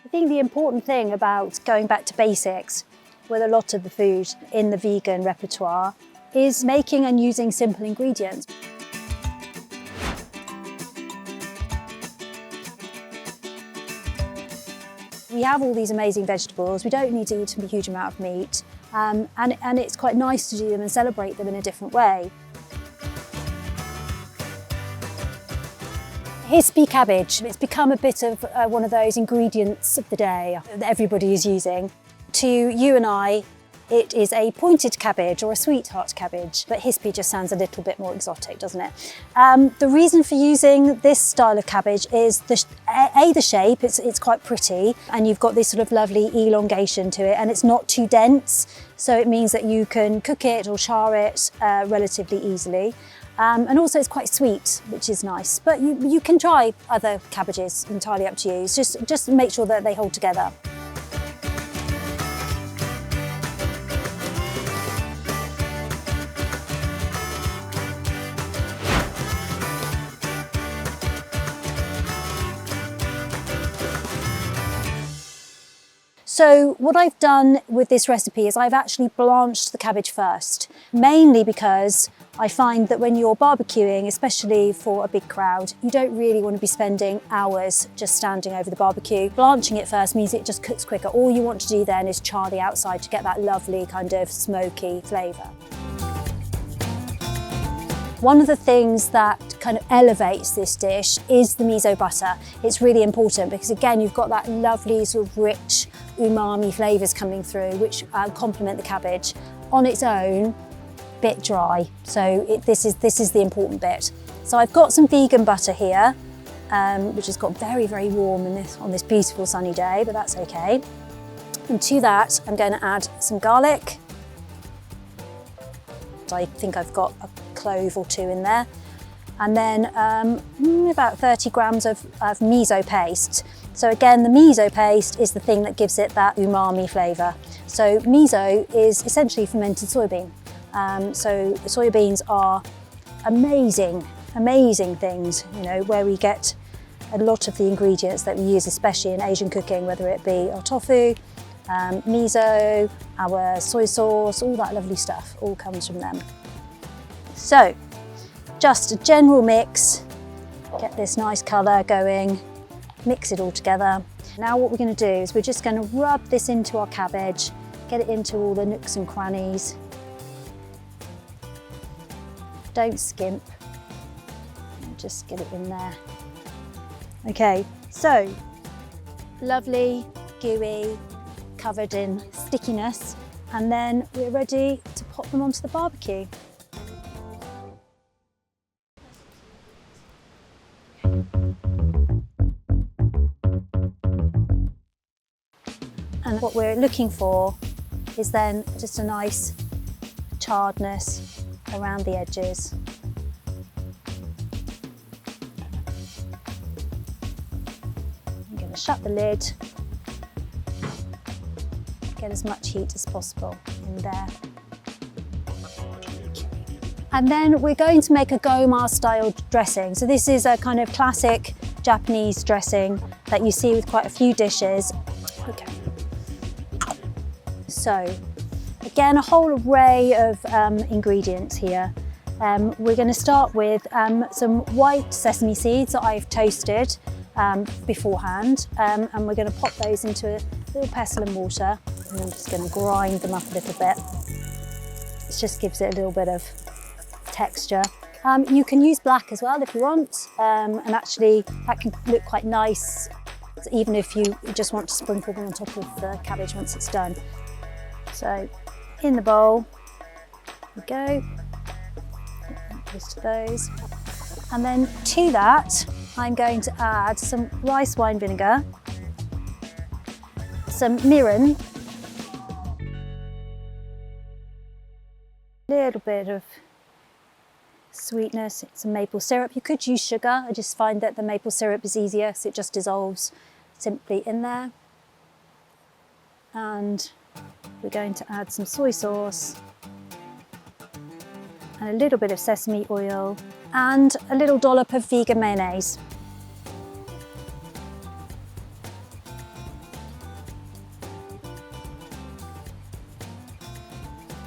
I think the important thing about going back to basics with a lot of the food in the vegan repertoire is making and using simple ingredients. We have all these amazing vegetables, we don't need to eat a huge amount of meat, and it's quite nice to do them and celebrate them in a different way. Hispi cabbage, it's become a bit of one of those ingredients of the day that everybody is using. To you and I, it is a pointed cabbage or a sweetheart cabbage, but hispi just sounds a little bit more exotic, doesn't it? The reason for using this style of cabbage is the shape, it's quite pretty, and you've got this sort of lovely elongation to it, and it's not too dense, so it means that you can cook it or char it relatively easily. And also it's quite sweet, which is nice. But you can try other cabbages, entirely up to you. It's just make sure that they hold together. So what I've done with this recipe is I've actually blanched the cabbage first, mainly because I find that when you're barbecuing, especially for a big crowd, you don't really want to be spending hours just standing over the barbecue. Blanching it first means it just cooks quicker. All you want to do then is char the outside to get that lovely kind of smoky flavour. One of the things that kind of elevates this dish is the miso butter. It's really important because again, you've got that lovely sort of rich umami flavours coming through which complement the cabbage. On its own, bit dry, so this is the important bit. So I've got some vegan butter here, which has got very, very warm on this beautiful sunny day, but that's okay. And to that, I'm going to add some garlic. I think I've got a clove or two in there. And then about 30 grams of miso paste. So again, the miso paste is the thing that gives it that umami flavour. So miso is essentially fermented soybean. So soybeans are amazing, amazing things, you know, where we get a lot of the ingredients that we use, especially in Asian cooking, whether it be our tofu, miso, our soy sauce, all that lovely stuff, all comes from them. So, just a general mix, get this nice colour going, mix it all together. Now what we're going to do is we're just going to rub this into our cabbage, get it into all the nooks and crannies. Don't skimp, just get it in there. Okay, so lovely, gooey, covered in stickiness, and then we're ready to pop them onto the barbecue. And what we're looking for is then just a nice charredness around the edges. I'm going to shut the lid, get as much heat as possible in there. And then we're going to make a goma style dressing. So this is a kind of classic Japanese dressing that you see with quite a few dishes. Okay. So again, a whole array of ingredients here. We're going to start with some white sesame seeds that I've toasted beforehand, and we're going to pop those into a little pestle and water, and I'm just going to grind them up a little bit. It just gives it a little bit of texture. You can use black as well if you want, and actually that can look quite nice, even if you just want to sprinkle them on top of the cabbage once it's done. So in the bowl we go, close to those, and then to that I'm going to add some rice wine vinegar, some mirin, a little bit of sweetness, some maple syrup. You could use sugar, I just find that the maple syrup is easier, so it just dissolves simply in there. And we're going to add some soy sauce and a little bit of sesame oil and a little dollop of vegan mayonnaise.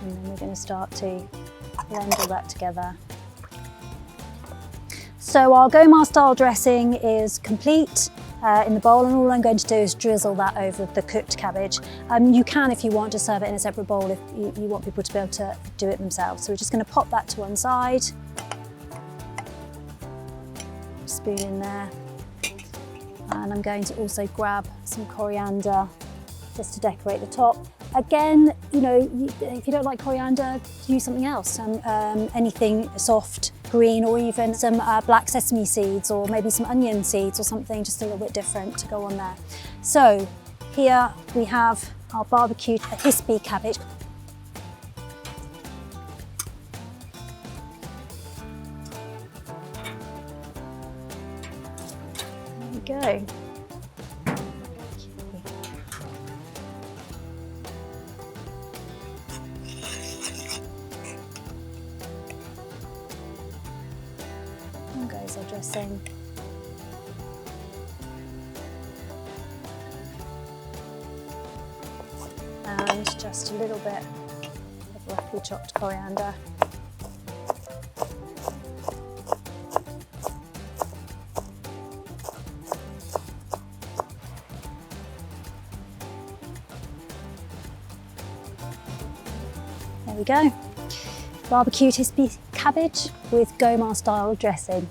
And then we're going to start to blend all that together. So our Gomar style dressing is complete in the bowl, and all I'm going to do is drizzle that over the cooked cabbage. You can, if you want, to serve it in a separate bowl if you want people to be able to do it themselves. So we're just going to pop that to one side. Spoon in there. And I'm going to also grab some coriander just to decorate the top. Again, you know, if you don't like coriander, use something else. Anything soft, green, or even some black sesame seeds, or maybe some onion seeds or something just a little bit different to go on there. So here we have our barbecued hispi cabbage. There we go. Goes our dressing. And just a little bit of roughly chopped coriander. There we go. Barbecued hispi cabbage with Gomar style dressing.